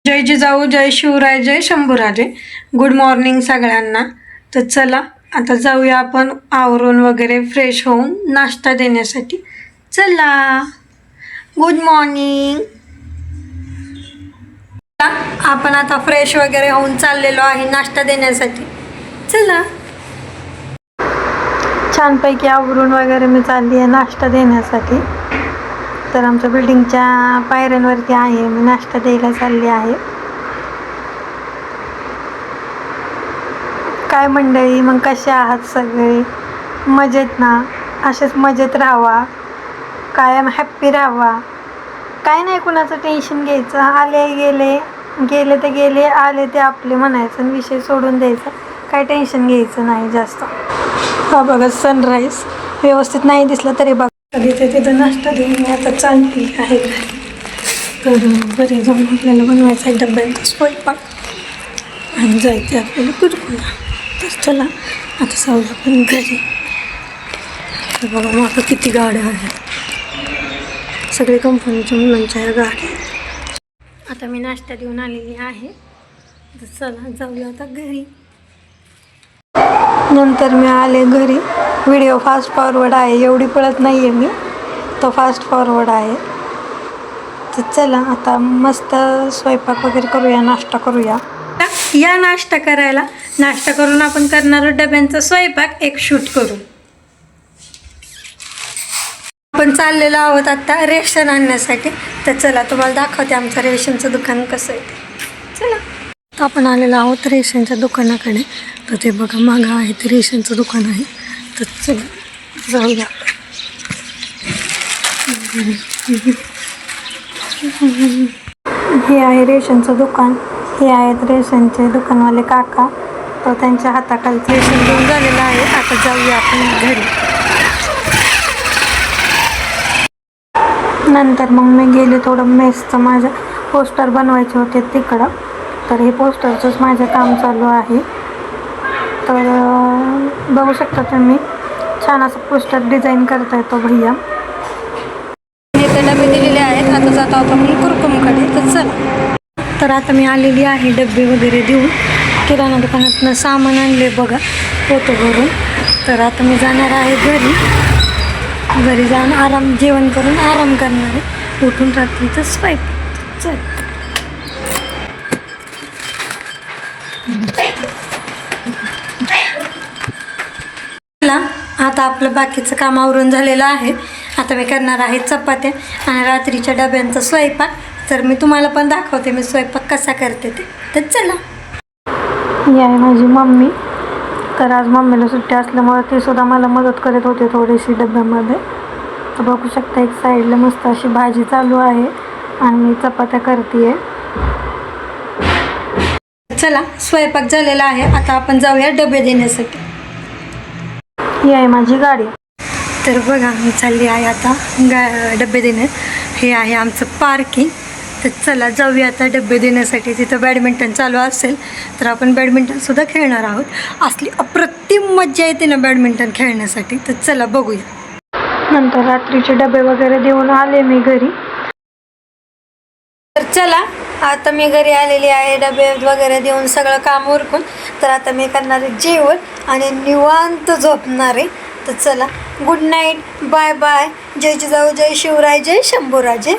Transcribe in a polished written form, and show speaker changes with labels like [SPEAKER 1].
[SPEAKER 1] जय जिजाऊ, जय शिवराय, जय Shambhuraje. Good morning सगळ्यांना. तर चला आता जाऊया आपण आवरून वगैरे फ्रेश होऊन नाश्ता देण्यासाठी. चला, गुड मॉर्निंग. आपण आता फ्रेश वगैरे होऊन चाललेलो आहे नाश्ता देण्यासाठी. चला, छानपैकी आवरून वगैरे मी चालली आहे नाश्ता देण्यासाठी. तर आमच्या बिल्डिंगच्या पायऱ्यांवरती आहे, मी नाश्ता द्यायला चालली आहे. काय मंडळी, मग कसे आहात सगळे? मजेत ना? असेच मजेत राहावा, कायम हॅप्पी राहावा. काय नाही कुणाचं टेन्शन घ्यायचं. आले गेले, गेले ते गेले, आले ते आपले म्हणायचं आणि विषय सोडून द्यायचा. काय टेन्शन घ्यायचं नाही जास्त. हा बघा सनराईज व्यवस्थित नाही दिसलं तरी बघा. तिथे तिथं नाश्ता देऊन मी आता चालली आहे घरी. तर घरी जाऊन आपल्याला बनवायचा आहे डब्याचा स्वयंपाक आणि जायचं आपल्याला कुरकुला. तर चला आता जाऊया आपण घरी. तर बघा मागं किती गाड्या आहेत, सगळे कंपनीच्या मुलांच्या या गाड्या. आता मी नाश्ता देऊन आलेली आहे. तर चला जाऊया आता घरी. नंतर मी आले घरी. व्हिडिओ फास्ट फॉरवर्ड आहे, एवढी पळत नाही आहे मी, तो फास्ट फॉरवर्ड आहे. तर चला आता मस्त स्वयंपाक वगैरे करूया, नाश्ता करूया. या नाश्ता करायला. नाश्ता करून आपण करणार डब्यांचा स्वयंपाक, एक शूट करू. आपण चाललेलो आहोत आता रेशन आणण्यासाठी. तर चला तुम्हाला दाखवते आमचं रेशनचं दुकान कसं आहे. चला, आपण आलेलो आहोत रेशनच्या दुकानाकडे. तर ते बघा मागं आहे ते रेशनचं दुकान आहे. तर चला जाऊया. हे आहे रेशनचं दुकान. हे आहेत रेशनचे दुकानवाले काका. तर त्यांच्या हाताखाली रेशन घेऊन झालेलं आहे. आता जाऊया आपण घरी. नंतर मग मी गेले थोडं मेसचं, माझं पोस्टर बनवायचे होते तिकडं. तर हे पोस्टरचंच माझं काम चालू आहे. तर बघू शकता तुम्ही, छान असं पोस्टर डिझाईन करता येतो भैया. हे तर डबे दिलेले आहेत. आता जात आहोत आपण कुरकुमकडे. तर चला, तर आता मी आलेली आहे डबे वगैरे देऊन. किराणा दुकानातनं सामान आणले बघा पोतं भरून. तर आता मी जाणार आहे घरी. घरी जाऊन जेवण करून आराम करणार आहे. उठून रात्रीचं स्वयंपाक. चल आता आपलं बाकीचं काम आवरून झालेलं आहे. आता मी करणार आहे चपात्या आणि रात्रीच्या डब्यांचा स्वयंपाक. तर मी तुम्हाला पण दाखवते मी स्वयंपाक कसा करते ते. तर चला. ही आहे माझी मम्मी. तर आज मम्मीला सुट्टी असल्यामुळे ती सुद्धा मला मदत करत होते थोडीशी डब्यामध्ये. तर बघू शकता एक साईडला मस्त अशी भाजी चालू आहे आणि मी चपात्या करते. चला स्वयंपाक झालेला आहे. आता आपण जाऊया डबे देण्यासाठी. ही आहे माझी गाडी. तर बघा मी चालली आहे आता डबे देण्यात. हे आहे आमचं पार्किंग. तर चला जाऊया आता डबे देण्यासाठी. तिथं बॅडमिंटन चालू असेल तर आपण बॅडमिंटनसुद्धा खेळणार आहोत. असली अप्रतिम मज्जा येते ना बॅडमिंटन खेळण्यासाठी. तर चला बघूया. नंतर रात्रीचे डबे वगैरे देऊन आले मी घरी. तर चला आता मी घरी आलेली आहे डबे वगैरे देऊन सगळं काम उरकून. तर आता मी करणार आहे जेवण आणि निवांत झोपणार आहे. तर चला गुड नाईट, बाय बाय. जय जिजाऊ, जय शिवराय, जय शंभूराजे.